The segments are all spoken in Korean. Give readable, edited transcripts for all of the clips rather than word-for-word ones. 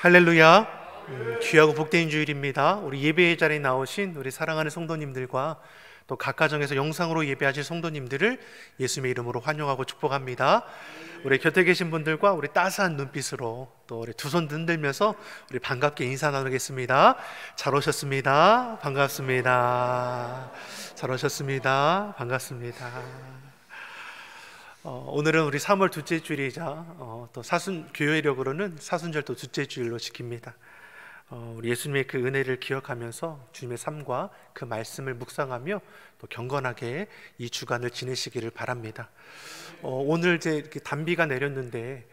할렐루야. 귀하고 복된 주일입니다. 우리 예배의 자리에 나오신 우리 사랑하는 성도님들과 또 각 가정에서 영상으로 예배하실 성도님들을 예수님의 이름으로 환영하고 축복합니다. 우리 곁에 계신 분들과 우리 따스한 눈빛으로 또 우리 두 손 흔들면서 우리 반갑게 인사 나누겠습니다. 잘 오셨습니다. 반갑습니다. 잘 오셨습니다. 반갑습니다. 오늘은 우리 3월 둘째 주일이자 또 교회력으로는 사순절 또 둘째 주일로 지킵니다. 우리 예수님의 그 은혜를 기억하면서 주님의 삶과 그 말씀을 묵상하며 또 경건하게 이 주간을 지내시기를 바랍니다. 오늘 이제 이렇게 단비가 내렸는데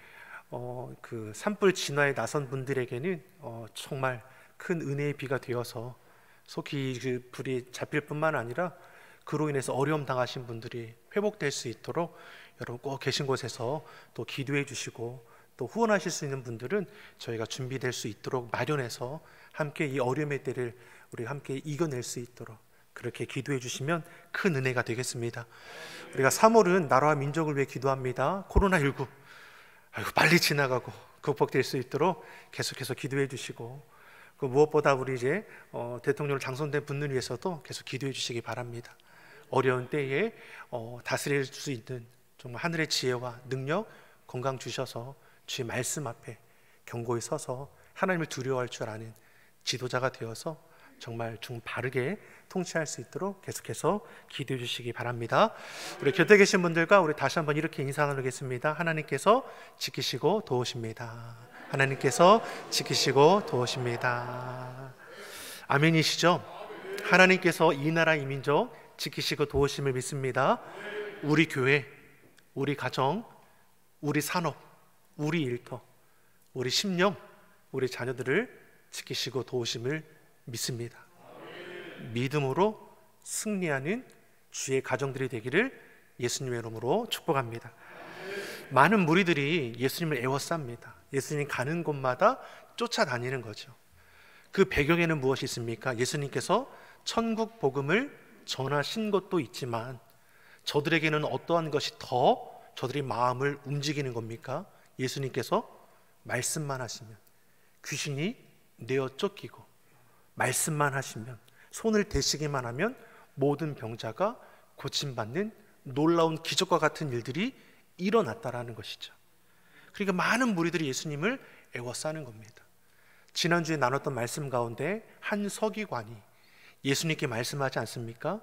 그 산불 진화에 나선 분들에게는 정말 큰 은혜의 비가 되어서 속히 그 불이 잡힐 뿐만 아니라 그로 인해서 어려움 당하신 분들이 회복될 수 있도록 여러분 꼭 계신 곳에서 또 기도해 주시고 또 후원하실 수 있는 분들은 저희가 준비될 수 있도록 마련해서 함께 이 어려움의 때를 우리 함께 이겨낼 수 있도록 그렇게 기도해 주시면 큰 은혜가 되겠습니다. 우리가 3월은 나라와 민족을 위해 기도합니다. 코로나19 빨리 지나가고 극복될 수 있도록 계속해서 기도해 주시고 그 무엇보다 우리 이제 대통령으로 당선된 분들 위해서도 계속 기도해 주시기 바랍니다. 어려운 때에 다스릴 수 있는 정말 하늘의 지혜와 능력, 건강 주셔서 주의 말씀 앞에 견고히 서서 하나님을 두려워할 줄 아는 지도자가 되어서 정말 바르게 통치할 수 있도록 계속해서 기도해 주시기 바랍니다. 우리 곁에 계신 분들과 우리 다시 한번 이렇게 인사 나누겠습니다. 하나님께서 지키시고 도우십니다. 하나님께서 지키시고 도우십니다. 아멘이시죠? 하나님께서 이 나라 이 민족 지키시고 도우심을 믿습니다. 우리 교회, 우리 가정, 우리 산업, 우리 일터, 우리 심령, 우리 자녀들을 지키시고 도우심을 믿습니다. 믿음으로 승리하는 주의 가정들이 되기를 예수님의 이름으로 축복합니다. 많은 무리들이 예수님을 애워쌉니다. 예수님 가는 곳마다 쫓아다니는 거죠. 그 배경에는 무엇이 있습니까? 예수님께서 천국 복음을 전하신 것도 있지만 저들에게는 어떠한 것이 더 저들의 마음을 움직이는 겁니까? 예수님께서 말씀만 하시면 귀신이 내어 쫓기고 말씀만 하시면 손을 대시기만 하면 모든 병자가 고침받는 놀라운 기적과 같은 일들이 일어났다라는 것이죠. 그러니까 많은 무리들이 예수님을 애워싸는 겁니다. 지난주에 나눴던 말씀 가운데 한 서기관이 예수님께 말씀하지 않습니까?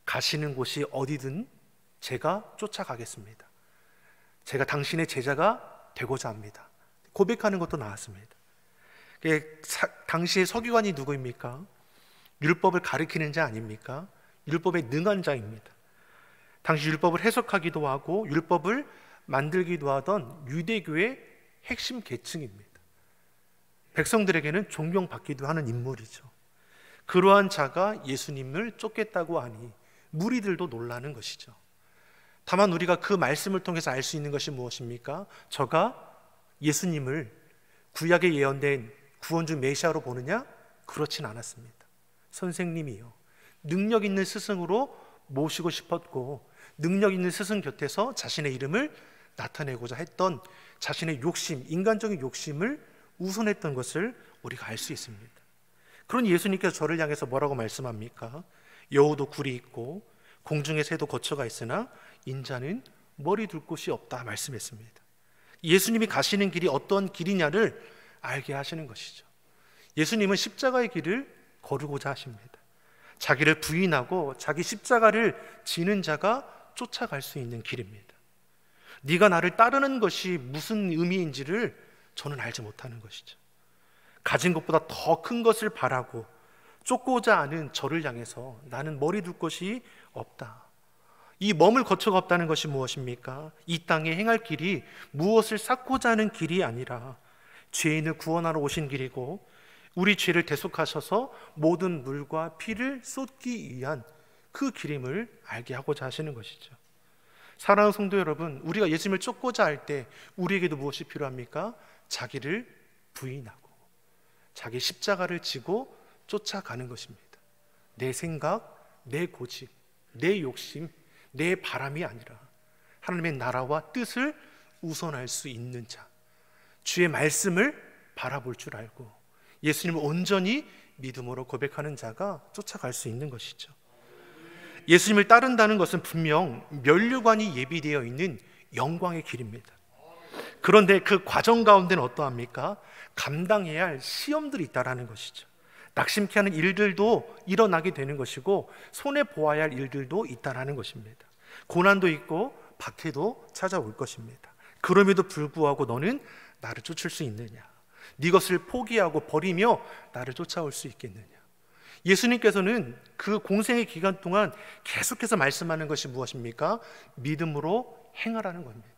가시는 곳이 어디든 제가 쫓아가겠습니다. 제가 당신의 제자가 되고자 합니다. 고백하는 것도 나왔습니다. 당시의 서기관이 누구입니까? 율법을 가르치는 자 아닙니까? 율법에 능한 자입니다. 당시 율법을 해석하기도 하고 율법을 만들기도 하던 유대교의 핵심 계층입니다. 백성들에게는 존경받기도 하는 인물이죠. 그러한 자가 예수님을 쫓겠다고 하니 무리들도 놀라는 것이죠. 다만 우리가 그 말씀을 통해서 알 수 있는 것이 무엇입니까? 저가 예수님을 구약에 예언된 구원주 메시아로 보느냐? 그렇진 않았습니다. 선생님이요, 능력 있는 스승으로 모시고 싶었고 능력 있는 스승 곁에서 자신의 이름을 나타내고자 했던 자신의 욕심, 인간적인 욕심을 우선했던 것을 우리가 알 수 있습니다. 그런 예수님께서 저를 향해서 뭐라고 말씀합니까? 여우도 굴이 있고 공중의 새도 거처가 있으나 인자는 머리 둘 곳이 없다 말씀했습니다. 예수님이 가시는 길이 어떤 길이냐를 알게 하시는 것이죠. 예수님은 십자가의 길을 걸으고자 하십니다. 자기를 부인하고 자기 십자가를 지는 자가 쫓아갈 수 있는 길입니다. 네가 나를 따르는 것이 무슨 의미인지를 저는 알지 못하는 것이죠. 가진 것보다 더 큰 것을 바라고 쫓고자 하는 저를 향해서 나는 머리 둘 곳이 없다. 이 머물 거처가 없다는 것이 무엇입니까? 이 땅에 행할 길이 무엇을 쌓고자 하는 길이 아니라 죄인을 구원하러 오신 길이고 우리 죄를 대속하셔서 모든 물과 피를 쏟기 위한 그 길임을 알게 하고자 하시는 것이죠. 사랑하는 성도 여러분, 우리가 예수님을 쫓고자 할 때 우리에게도 무엇이 필요합니까? 자기를 부인하고 자기 십자가를 지고 쫓아가는 것입니다. 내 생각, 내 고집, 내 욕심, 내 바람이 아니라 하나님의 나라와 뜻을 우선할 수 있는 자, 주의 말씀을 바라볼 줄 알고 예수님을 온전히 믿음으로 고백하는 자가 쫓아갈 수 있는 것이죠. 예수님을 따른다는 것은 분명 면류관이 예비되어 있는 영광의 길입니다. 그런데 그 과정 가운데는 어떠합니까? 감당해야 할 시험들이 있다라는 것이죠. 낙심케 하는 일들도 일어나게 되는 것이고 손해보아야 할 일들도 있다라는 것입니다. 고난도 있고 박해도 찾아올 것입니다. 그럼에도 불구하고 너는 나를 쫓을 수 있느냐? 네 것을 포기하고 버리며 나를 쫓아올 수 있겠느냐? 예수님께서는 그 공생의 기간 동안 계속해서 말씀하는 것이 무엇입니까? 믿음으로 행하라는 겁니다.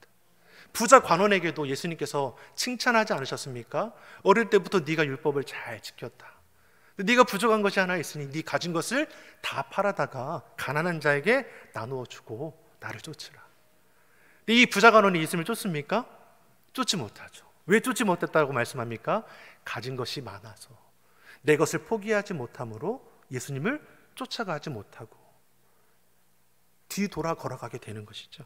부자 관원에게도 예수님께서 칭찬하지 않으셨습니까? 어릴 때부터 네가 율법을 잘 지켰다. 네가 부족한 것이 하나 있으니 네 가진 것을 다 팔아다가 가난한 자에게 나누어 주고 나를 쫓으라. 이 부자 관원이 예수님을 쫓습니까? 쫓지 못하죠. 왜 쫓지 못했다고 말씀합니까? 가진 것이 많아서 내 것을 포기하지 못함으로 예수님을 쫓아가지 못하고 뒤돌아 걸어가게 되는 것이죠.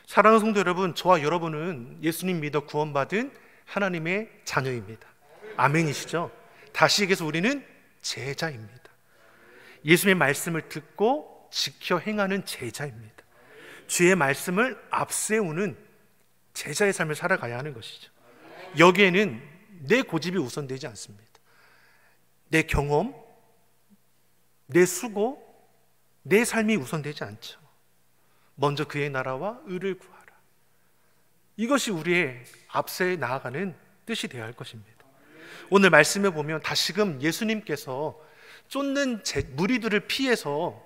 사랑하는 성도 여러분, 저와 여러분은 예수님 믿어 구원받은 하나님의 자녀입니다. 아멘이시죠? 다시 얘기해서 우리는 제자입니다. 예수님의 말씀을 듣고 지켜 행하는 제자입니다. 주의 말씀을 앞세우는 제자의 삶을 살아가야 하는 것이죠. 여기에는 내 고집이 우선되지 않습니다. 내 경험, 내 수고, 내 삶이 우선되지 않죠. 먼저 그의 나라와 의를 구하라. 이것이 우리의 앞서 나아가는 뜻이 되어야 할 것입니다. 오늘 말씀에 보면 다시금 예수님께서 쫓는 무리들을 피해서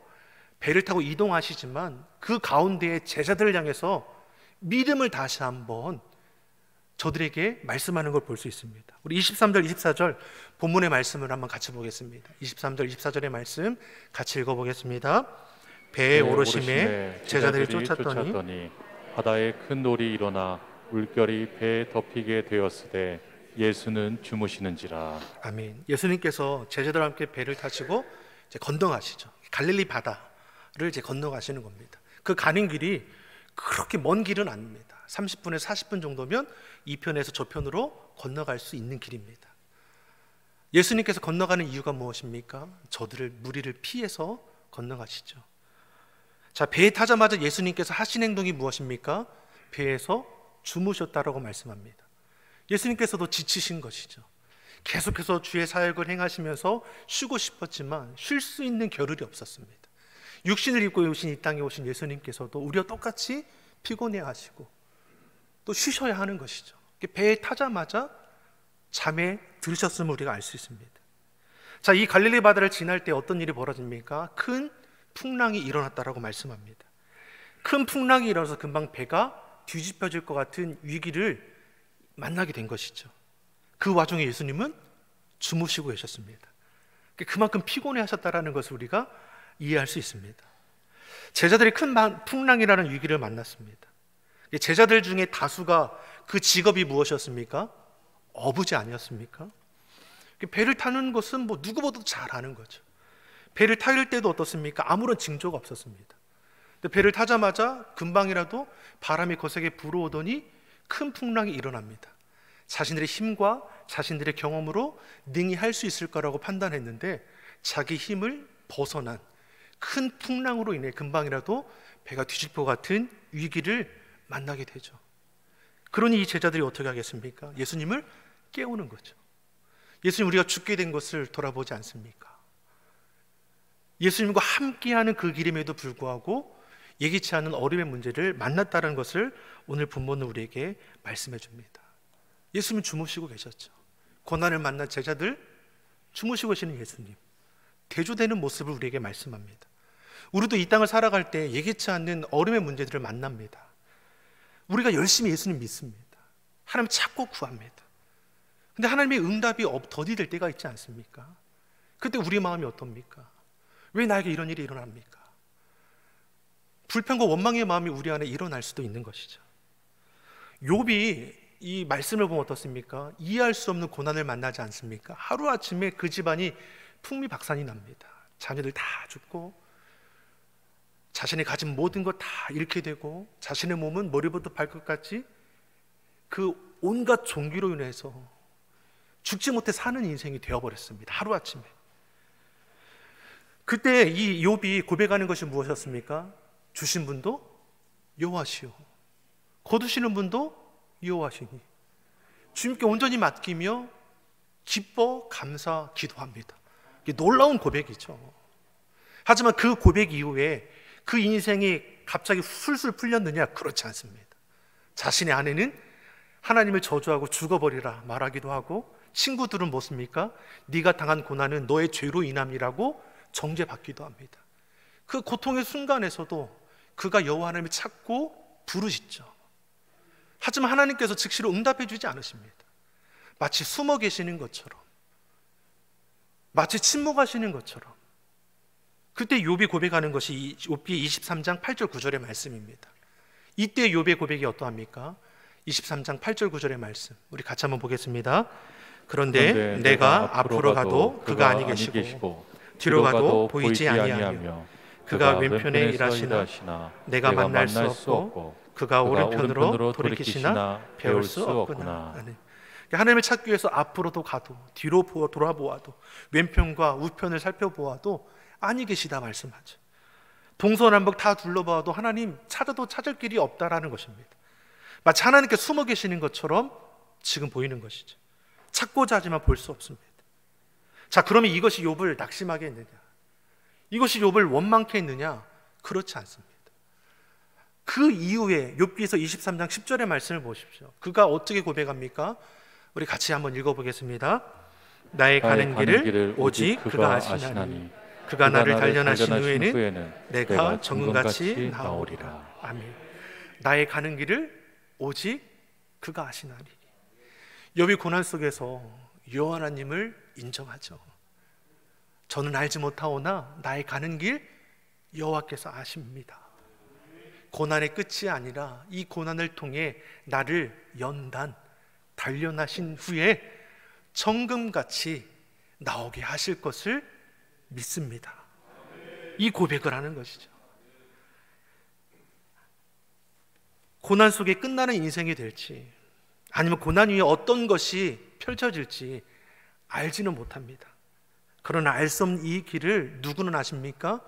배를 타고 이동하시지만 그 가운데에 제자들을 향해서 믿음을 다시 한번 저들에게 말씀하는 걸 볼 수 있습니다. 우리 23절, 24절 본문의 말씀을 한번 같이 보겠습니다. 23절, 24절의 말씀 같이 읽어보겠습니다. 배에 오르심에 제자들이 쫓았더니 바다에 큰 놀이 일어나 물결이 배에 덮이게 되었으되 예수는 주무시는지라. 아멘. 예수님께서 제자들과 함께 배를 타시고 이제 건너가시죠. 갈릴리 바다를 이제 건너가시는 겁니다. 그 가는 길이 그렇게 먼 길은 아닙니다. 30분에서 40분 정도면 이 편에서 저 편으로 건너갈 수 있는 길입니다. 예수님께서 건너가는 이유가 무엇입니까? 저들을 무리를 피해서 건너가시죠. 자, 배에 타자마자 예수님께서 하신 행동이 무엇입니까? 배에서 주무셨다라고 말씀합니다. 예수님께서도 지치신 것이죠. 계속해서 주의 사역을 행하시면서 쉬고 싶었지만 쉴 수 있는 겨를이 없었습니다. 육신을 입고 오신 이 땅에 오신 예수님께서도 우리와 똑같이 피곤해하시고 또 쉬셔야 하는 것이죠. 배에 타자마자 잠에 들으셨음을 우리가 알 수 있습니다. 자, 이 갈릴리 바다를 지날 때 어떤 일이 벌어집니까? 큰 풍랑이 일어났다라고 말씀합니다. 큰 풍랑이 일어나서 금방 배가 뒤집혀질 것 같은 위기를 만나게 된 것이죠. 그 와중에 예수님은 주무시고 계셨습니다. 그만큼 피곤해 하셨다라는 것을 우리가 이해할 수 있습니다. 제자들이 큰 풍랑이라는 위기를 만났습니다. 제자들 중에 다수가 그 직업이 무엇이었습니까? 어부지 아니었습니까? 배를 타는 것은 뭐 누구보다도 잘 아는 거죠. 배를 탈 때도 어떻습니까? 아무런 징조가 없었습니다. 근데 배를 타자마자 금방이라도 바람이 거세게 불어오더니 큰 풍랑이 일어납니다. 자신들의 힘과 자신들의 경험으로 능히 할 수 있을 거라고 판단했는데 자기 힘을 벗어난 큰 풍랑으로 인해 금방이라도 배가 뒤집힐 것 같은 위기를 만나게 되죠. 그러니 이 제자들이 어떻게 하겠습니까? 예수님을 깨우는 거죠. 예수님, 우리가 죽게 된 것을 돌아보지 않습니까? 예수님과 함께하는 그 길임에도 불구하고 예기치 않은 어려움의 문제를 만났다는 것을 오늘 본문은 우리에게 말씀해 줍니다. 예수님은 주무시고 계셨죠. 고난을 만난 제자들, 주무시고 계시는 예수님, 대조되는 모습을 우리에게 말씀합니다. 우리도 이 땅을 살아갈 때 예기치 않는 어려움의 문제들을 만납니다. 우리가 열심히 예수님 믿습니다. 하나님 찾고 구합니다. 근데 하나님의 응답이 더디될 때가 있지 않습니까? 그때 우리 마음이 어떻습니까? 왜 나에게 이런 일이 일어납니까? 불평과 원망의 마음이 우리 안에 일어날 수도 있는 것이죠. 욥이 이 말씀을 보면 어떻습니까? 이해할 수 없는 고난을 만나지 않습니까? 하루아침에 그 집안이 풍미박산이 납니다. 자녀들 다 죽고 자신이 가진 모든 것 다 잃게 되고 자신의 몸은 머리부터 발끝까지 그 온갖 종기로 인해서 죽지 못해 사는 인생이 되어버렸습니다. 하루아침에. 그때 이 욥이 고백하는 것이 무엇이었습니까? 주신 분도 여호와시오, 거두시는 분도 여호와시니 주님께 온전히 맡기며 기뻐 감사 기도합니다. 이게 놀라운 고백이죠. 하지만 그 고백 이후에 그 인생이 갑자기 술술 풀렸느냐? 그렇지 않습니다. 자신의 아내는 하나님을 저주하고 죽어버리라 말하기도 하고, 친구들은 뭐습니까? 네가 당한 고난은 너의 죄로 인함이라고 정죄받기도 합니다. 그 고통의 순간에서도 그가 여호와 하나님을 찾고 부르짖죠. 하지만 하나님께서 즉시로 응답해 주지 않으십니다. 마치 숨어 계시는 것처럼, 마치 침묵하시는 것처럼. 그때 욥이 고백하는 것이 욥기 23장 8절 9절의 말씀입니다. 이때 욥의 고백이 어떠합니까? 23장 8절 9절의 말씀 우리 같이 한번 보겠습니다. 그런데 내가 앞으로 가도 그가 아니 계시고 뒤로 가도 보이지 아니하며 그가 왼편에 일하시나 내가 만날 수 없고 그가 오른편으로 돌이키시나 배울 수 없구나. 하나님을 찾기 위해서 앞으로도 가도 뒤로 돌아보아도 왼편과 우편을 살펴보아도 아니 계시다 말씀하죠. 동서남북 다 둘러봐도 하나님 찾아도 찾을 길이 없다라는 것입니다. 마치 하나님께 숨어 계시는 것처럼 지금 보이는 것이죠. 찾고자 하지만 볼 수 없습니다. 자, 그러면 이것이 욥을 낙심하게 했느냐? 이것이 욥을 원망케 했느냐? 그렇지 않습니다. 그 이후에 욥기서 23장 10절의 말씀을 보십시오. 그가 어떻게 고백합니까? 우리 같이 한번 읽어보겠습니다. 나의 가는 길을 오직 그가 아시나니 그가 나를 단련하신 후에는 내가 정금같이 나오리라. 아멘. 나의 가는 길을 오직 그가 아시나니. 욥이 고난 속에서 여호와 하나님을 인정하죠. 저는 알지 못하오나 나의 가는 길 여호와께서 아십니다. 고난의 끝이 아니라 이 고난을 통해 나를 연단, 단련하신 후에 정금같이 나오게 하실 것을 믿습니다. 이 고백을 하는 것이죠. 고난 속에 끝나는 인생이 될지 아니면 고난 위에 어떤 것이 펼쳐질지 알지는 못합니다. 그러나 알 수 없는 이 길을 누구는 아십니까?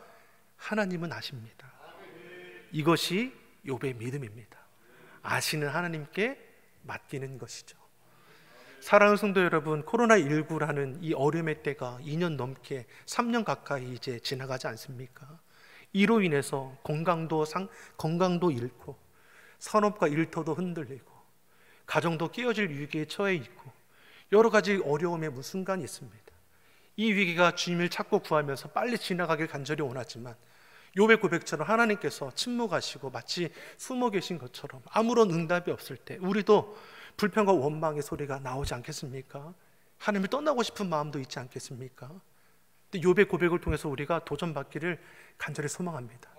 하나님은 아십니다. 이것이 욥의 믿음입니다. 아시는 하나님께 맡기는 것이죠. 사랑하는 성도 여러분, 코로나19라는 이 어려움의 때가 2년 넘게 3년 가까이 이제 지나가지 않습니까? 이로 인해서 건강도 잃고 산업과 일터도 흔들리고 가정도 깨어질 위기에 처해 있고 여러 가지 어려움의 순간이 있습니다. 이 위기가 주님을 찾고 구하면서 빨리 지나가길 간절히 원하지만 욥의 고백처럼 하나님께서 침묵하시고 마치 숨어 계신 것처럼 아무런 응답이 없을 때 우리도 불평과 원망의 소리가 나오지 않겠습니까? 하나님을 떠나고 싶은 마음도 있지 않겠습니까? 근데 욥의 고백을 통해서 우리가 도전받기를 간절히 소망합니다.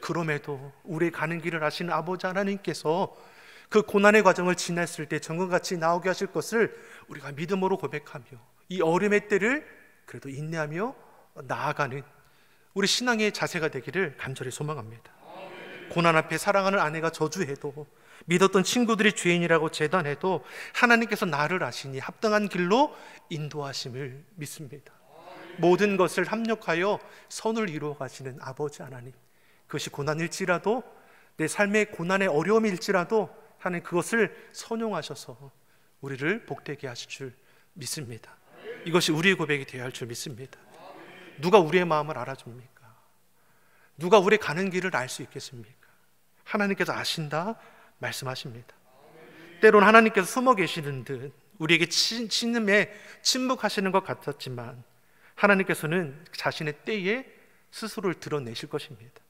그럼에도 우리의 가는 길을 아시는 아버지 하나님께서 그 고난의 과정을 지났을 때 정금같이 나오게 하실 것을 우리가 믿음으로 고백하며 이 어려움의 때를 그래도 인내하며 나아가는 우리 신앙의 자세가 되기를 간절히 소망합니다. 고난 앞에 사랑하는 아내가 저주해도 믿었던 친구들이 죄인이라고 재단해도 하나님께서 나를 아시니 합당한 길로 인도하심을 믿습니다. 모든 것을 합력하여 선을 이루어 가시는 아버지 하나님, 그것이 고난일지라도 내 삶의 고난의 어려움일지라도 하나님 그것을 선용하셔서 우리를 복되게 하실 줄 믿습니다. 이것이 우리의 고백이 되어야 할 줄 믿습니다. 누가 우리의 마음을 알아줍니까? 누가 우리의 가는 길을 알 수 있겠습니까? 하나님께서 아신다 말씀하십니다. 때론 하나님께서 숨어 계시는 듯 우리에게 신음에 침묵하시는 것 같았지만 하나님께서는 자신의 때에 스스로를 드러내실 것입니다.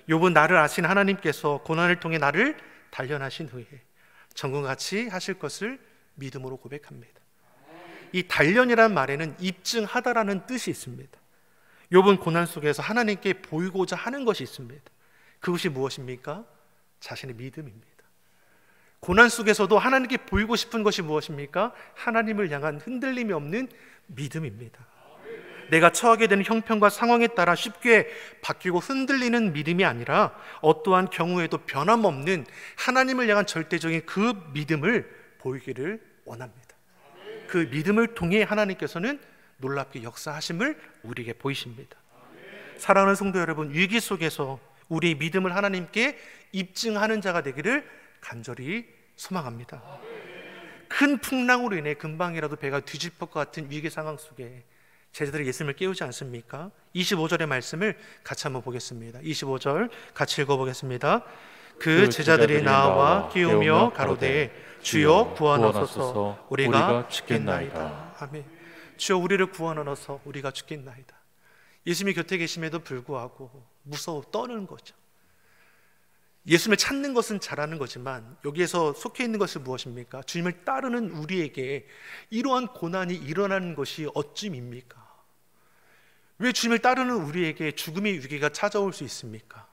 욥은 나를 아신 하나님께서 고난을 통해 나를 단련하신 후에 정금같이 하실 것을 믿음으로 고백합니다. 이 단련이라는 말에는 입증하다라는 뜻이 있습니다. 욥은 고난 속에서 하나님께 보이고자 하는 것이 있습니다. 그것이 무엇입니까? 자신의 믿음입니다. 고난 속에서도 하나님께 보이고 싶은 것이 무엇입니까? 하나님을 향한 흔들림이 없는 믿음입니다. 내가 처하게 되는 형편과 상황에 따라 쉽게 바뀌고 흔들리는 믿음이 아니라 어떠한 경우에도 변함없는 하나님을 향한 절대적인 그 믿음을 보이기를 원합니다. 그 믿음을 통해 하나님께서는 놀랍게 역사하심을 우리에게 보이십니다. 사랑하는 성도 여러분, 위기 속에서 우리의 믿음을 하나님께 입증하는 자가 되기를 간절히 소망합니다. 큰 풍랑으로 인해 금방이라도 배가 뒤집힐 것 같은 위기 상황 속에 제자들이 예수님을 깨우지 않습니까? 25절의 말씀을 같이 한번 보겠습니다. 25절 같이 읽어보겠습니다. 그 제자들이 나와 깨우며 가로되 주여 구원하소서 우리가 죽겠나이다. 아멘. 주여 우리를 구원하소서 우리가 죽겠나이다. 예수님이 곁에 계심에도 불구하고 무서워 떠는 거죠. 예수님을 찾는 것은 잘하는 거지만 여기에서 속해 있는 것은 무엇입니까? 주님을 따르는 우리에게 이러한 고난이 일어나는 것이 어찌입니까? 왜 주님을 따르는 우리에게 죽음의 위기가 찾아올 수 있습니까?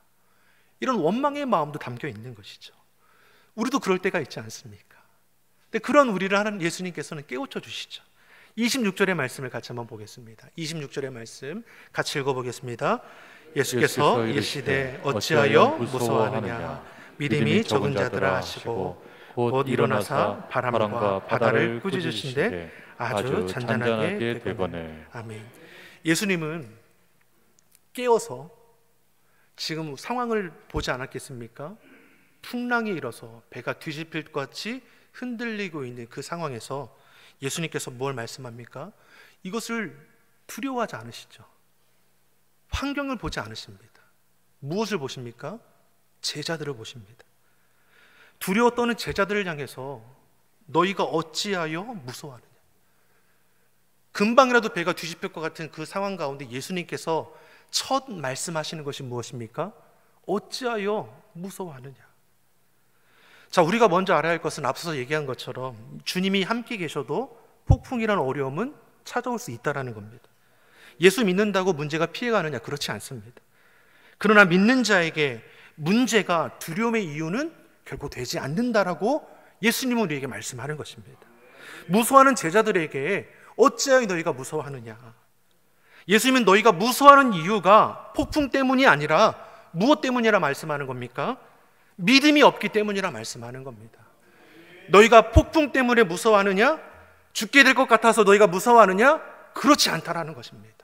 이런 원망의 마음도 담겨 있는 것이죠. 우리도 그럴 때가 있지 않습니까? 근데 그런 우리를 하나님 예수님께서는 깨우쳐 주시죠. 26절의 말씀을 같이 한번 보겠습니다. 26절의 말씀 같이 읽어보겠습니다. 예수께서 이르시되 어찌하여 무서워하느냐 믿음이 적은 자들아 하시고 곧 일어나사 바람과 바다를 꾸짖으신데 아주 잔잔하게 되거늘. 아멘. 예수님은 깨어서 지금 상황을 보지 않았겠습니까? 풍랑이 일어서 배가 뒤집힐 것 같이 흔들리고 있는 그 상황에서 예수님께서 뭘 말씀합니까? 이것을 두려워하지 않으시죠. 환경을 보지 않으십니다. 무엇을 보십니까? 제자들을 보십니다. 두려워 떠는 제자들을 향해서 너희가 어찌하여 무서워하느냐. 금방이라도 배가 뒤집힐 것 같은 그 상황 가운데 예수님께서 첫 말씀하시는 것이 무엇입니까? 어찌하여 무서워하느냐. 자, 우리가 먼저 알아야 할 것은 앞서서 얘기한 것처럼 주님이 함께 계셔도 폭풍이라는 어려움은 찾아올 수 있다는 겁니다. 예수 믿는다고 문제가 피해가느냐? 그렇지 않습니다. 그러나 믿는 자에게 문제가 두려움의 이유는 결코 되지 않는다라고 예수님은 우리에게 말씀하는 것입니다. 무서워하는 제자들에게 어찌하여 너희가 무서워하느냐? 예수님은 너희가 무서워하는 이유가 폭풍 때문이 아니라 무엇 때문이라 말씀하는 겁니까? 믿음이 없기 때문이라 말씀하는 겁니다. 너희가 폭풍 때문에 무서워하느냐? 죽게 될 것 같아서 너희가 무서워하느냐? 그렇지 않다라는 것입니다.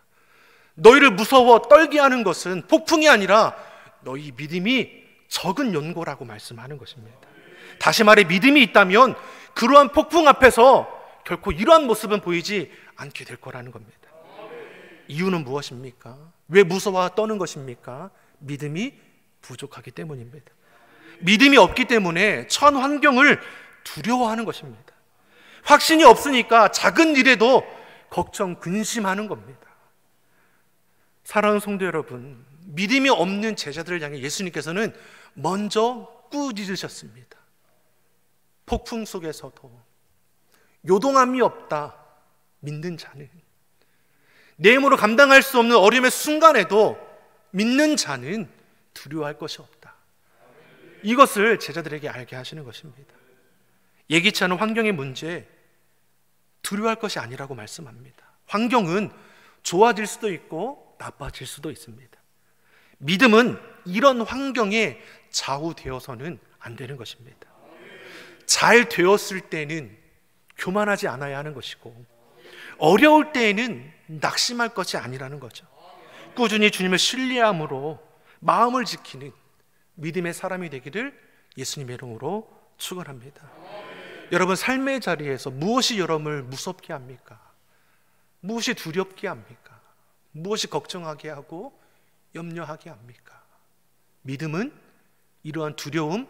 너희를 무서워 떨게 하는 것은 폭풍이 아니라 너희 믿음이 적은 연고라고 말씀하는 것입니다. 다시 말해 믿음이 있다면 그러한 폭풍 앞에서 결코 이러한 모습은 보이지 않게 될 거라는 겁니다. 이유는 무엇입니까? 왜 무서워 떠는 것입니까? 믿음이 부족하기 때문입니다. 믿음이 없기 때문에 처한 환경을 두려워하는 것입니다. 확신이 없으니까 작은 일에도 걱정, 근심하는 겁니다. 사랑하는 성도 여러분, 믿음이 없는 제자들을 향해 예수님께서는 먼저 꾸짖으셨습니다. 폭풍 속에서도 요동함이 없다 믿는 자는, 내 힘으로 감당할 수 없는 어려움의 순간에도 믿는 자는 두려워할 것이 없다. 이것을 제자들에게 알게 하시는 것입니다. 예기치 않은 환경의 문제 두려워할 것이 아니라고 말씀합니다. 환경은 좋아질 수도 있고 나빠질 수도 있습니다. 믿음은 이런 환경에 좌우되어서는 안 되는 것입니다. 잘 되었을 때는 교만하지 않아야 하는 것이고 어려울 때에는 낙심할 것이 아니라는 거죠. 꾸준히 주님을 신뢰함으로 마음을 지키는 믿음의 사람이 되기를 예수님의 이름으로 축원합니다. 여러분, 삶의 자리에서 무엇이 여러분을 무섭게 합니까? 무엇이 두렵게 합니까? 무엇이 걱정하게 하고 염려하게 합니까? 믿음은 이러한 두려움,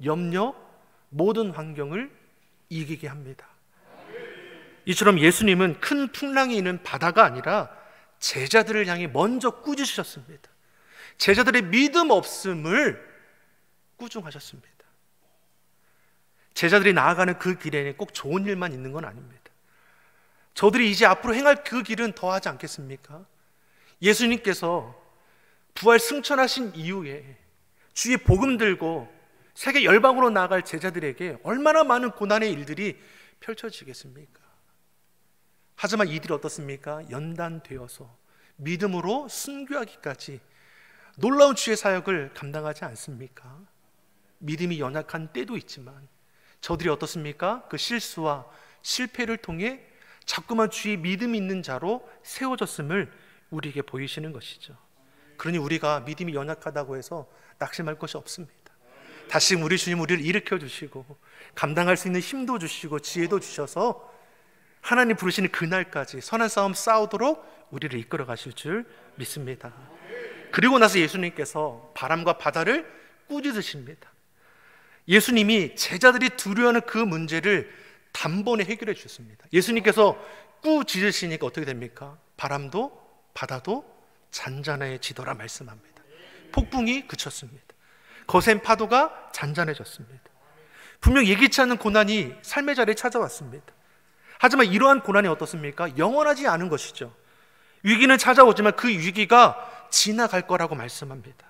염려, 모든 환경을 이기게 합니다. 이처럼 예수님은 큰 풍랑이 있는 바다가 아니라 제자들을 향해 먼저 꾸짖으셨습니다. 제자들의 믿음 없음을 꾸중하셨습니다. 제자들이 나아가는 그 길에는 꼭 좋은 일만 있는 건 아닙니다. 저들이 이제 앞으로 행할 그 길은 더하지 않겠습니까? 예수님께서 부활 승천하신 이후에 주의 복음 들고 세계 열방으로 나아갈 제자들에게 얼마나 많은 고난의 일들이 펼쳐지겠습니까? 하지만 이들이 어떻습니까? 연단되어서 믿음으로 순교하기까지 놀라운 주의 사역을 감당하지 않습니까? 믿음이 연약한 때도 있지만 저들이 어떻습니까? 그 실수와 실패를 통해 자꾸만 주의 믿음이 있는 자로 세워졌음을 우리에게 보이시는 것이죠. 그러니 우리가 믿음이 연약하다고 해서 낙심할 것이 없습니다. 다시 우리 주님 우리를 일으켜 주시고 감당할 수 있는 힘도 주시고 지혜도 주셔서 하나님 부르시는 그날까지 선한 싸움 싸우도록 우리를 이끌어 가실 줄 믿습니다. 그리고 나서 예수님께서 바람과 바다를 꾸짖으십니다. 예수님이 제자들이 두려워하는 그 문제를 단번에 해결해 주셨습니다. 예수님께서 꾸짖으시니까 어떻게 됩니까? 바람도 바다도 잔잔해지더라 말씀합니다. 폭풍이 그쳤습니다. 거센 파도가 잔잔해졌습니다. 분명 예기치 않은 고난이 삶의 자리에 찾아왔습니다. 하지만 이러한 고난이 어떻습니까? 영원하지 않은 것이죠. 위기는 찾아오지만 그 위기가 지나갈 거라고 말씀합니다.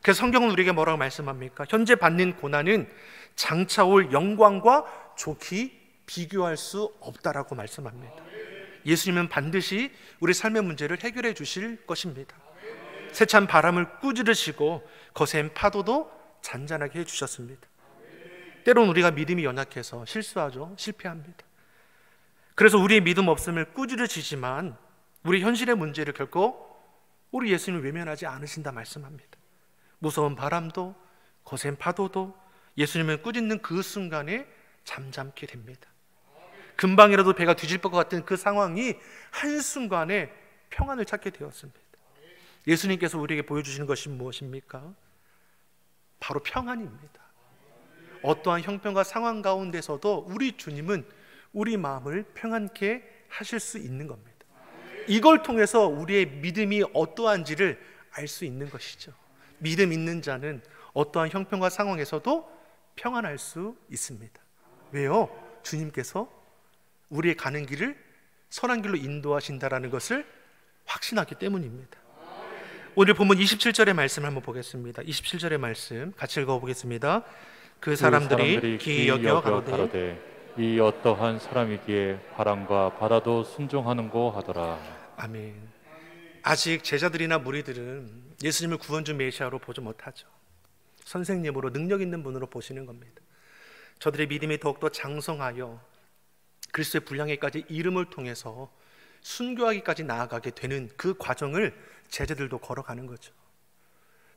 그래서 성경은 우리에게 뭐라고 말씀합니까? 현재 받는 고난은 장차 올 영광과 좋게 비교할 수 없다라고 말씀합니다. 예수님은 반드시 우리 삶의 문제를 해결해 주실 것입니다. 세찬 바람을 꾸짖으시고 거센 파도도 잔잔하게 해주셨습니다. 때론 우리가 믿음이 연약해서 실수하죠. 실패합니다. 그래서 우리의 믿음 없음을 꾸짖으시지만 우리 현실의 문제를 결코 우리 예수님을 외면하지 않으신다 말씀합니다. 무서운 바람도 거센 파도도 예수님을 꾸짖는 그 순간에 잠잠게 됩니다. 금방이라도 배가 뒤질 것 같은 그 상황이 한순간에 평안을 찾게 되었습니다. 예수님께서 우리에게 보여주시는 것이 무엇입니까? 바로 평안입니다. 어떠한 형편과 상황 가운데서도 우리 주님은 우리 마음을 평안케 하실 수 있는 겁니다. 이걸 통해서 우리의 믿음이 어떠한지를 알 수 있는 것이죠. 믿음 있는 자는 어떠한 형편과 상황에서도 평안할 수 있습니다. 왜요? 주님께서 우리의 가는 길을 선한 길로 인도하신다라는 것을 확신하기 때문입니다. 오늘 본문 27절의 말씀을 한번 보겠습니다. 27절의 말씀 같이 읽어보겠습니다. 그 사람들이 기이 여겨 가로되 이 어떠한 사람이기에 바람과 바다도 순종하는고 하더라. 아멘. 아직 제자들이나 무리들은 예수님을 구원주 메시아로 보지 못하죠. 선생님으로 능력 있는 분으로 보시는 겁니다. 저들의 믿음이 더욱더 장성하여 그리스도의 분량에까지 이름을 통해서 순교하기까지 나아가게 되는 그 과정을 제자들도 걸어가는 거죠.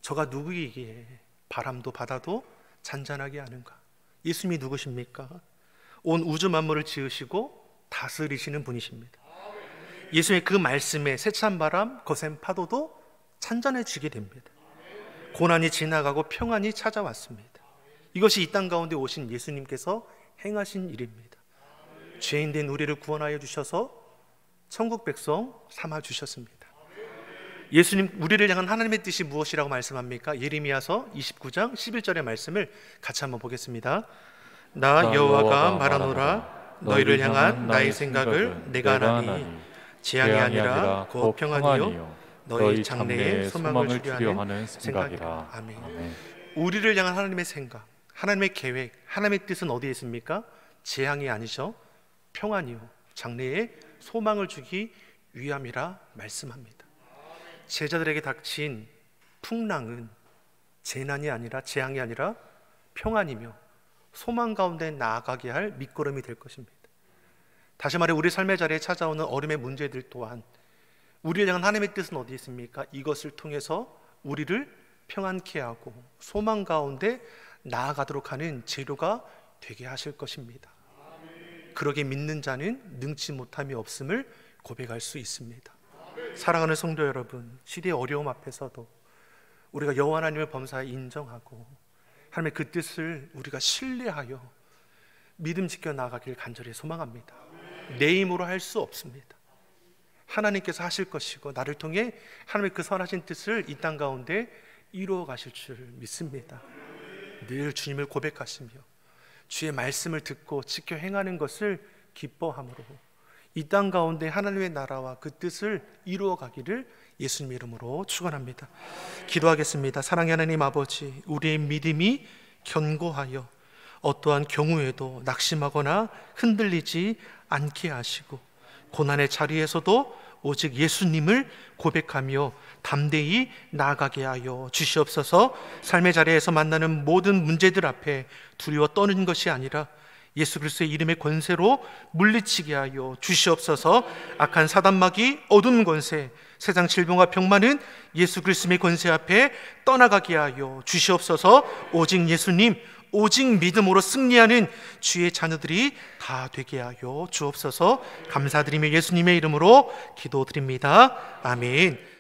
저가 누구이기에 바람도 바다도 잔잔하게 하는가? 예수님이 누구십니까? 온 우주 만물을 지으시고 다스리시는 분이십니다. 예수의 그 말씀에 세찬 바람, 거센 파도도 잔잔해지게 됩니다. 고난이 지나가고 평안이 찾아왔습니다. 이것이 이 땅 가운데 오신 예수님께서 행하신 일입니다. 죄인된 우리를 구원하여 주셔서 천국 백성 삼아 주셨습니다. 예수님 우리를 향한 하나님의 뜻이 무엇이라고 말씀합니까? 예레미야서 29장 11절의 말씀을 같이 한번 보겠습니다. 나 여호와가 말하노라 너희를 향한 나의 생각을 내가 아나니 재앙이 아니라 곧 평안이요 너희 장래에 소망을 주려 하는 생각이라. 아멘. 우리를 향한 하나님의 생각, 하나님의 계획, 하나님의 뜻은 어디에 있습니까? 재앙이 아니죠. 평안이요 장래에 소망을 주기 위함이라 말씀합니다. 제자들에게 닥친 풍랑은 재난이 아니라 재앙이 아니라 평안이며 소망 가운데 나아가게 할 밑거름이 될 것입니다. 다시 말해 우리 삶의 자리에 찾아오는 어려움의 문제들 또한 우리를 향한 하나님의 뜻은 어디 있습니까? 이것을 통해서 우리를 평안케 하고 소망 가운데 나아가도록 하는 재료가 되게 하실 것입니다. 그러게 믿는 자는 능치 못함이 없음을 고백할 수 있습니다. 사랑하는 성도 여러분, 시대의 어려움 앞에서도 우리가 여호와 하나님을 범사에 인정하고 하나님의 그 뜻을 우리가 신뢰하여 믿음 지켜 나가길 간절히 소망합니다. 내 힘으로 할 수 없습니다. 하나님께서 하실 것이고 나를 통해 하나님의 그 선하신 뜻을 이 땅 가운데 이루어 가실 줄 믿습니다. 늘 주님을 고백하시며 주의 말씀을 듣고 지켜 행하는 것을 기뻐함으로 이 땅 가운데 하나님의 나라와 그 뜻을 이루어 가기를 예수님 이름으로 축원합니다. 기도하겠습니다. 사랑의 하나님 아버지, 우리의 믿음이 견고하여 어떠한 경우에도 낙심하거나 흔들리지 않게 하시고 고난의 자리에서도 오직 예수님을 고백하며 담대히 나아가게 하여 주시옵소서. 삶의 자리에서 만나는 모든 문제들 앞에 두려워 떠는 것이 아니라 예수 그리스도의 이름의 권세로 물리치게 하여 주시옵소서. 악한 사단마귀, 어두운 권세, 세상 질병과 병만은 예수 그리스도의 권세 앞에 떠나가게 하여 주시옵소서. 오직 예수님, 오직 믿음으로 승리하는 주의 자녀들이 다 되게 하여 주옵소서. 감사드리며 예수님의 이름으로 기도드립니다. 아멘.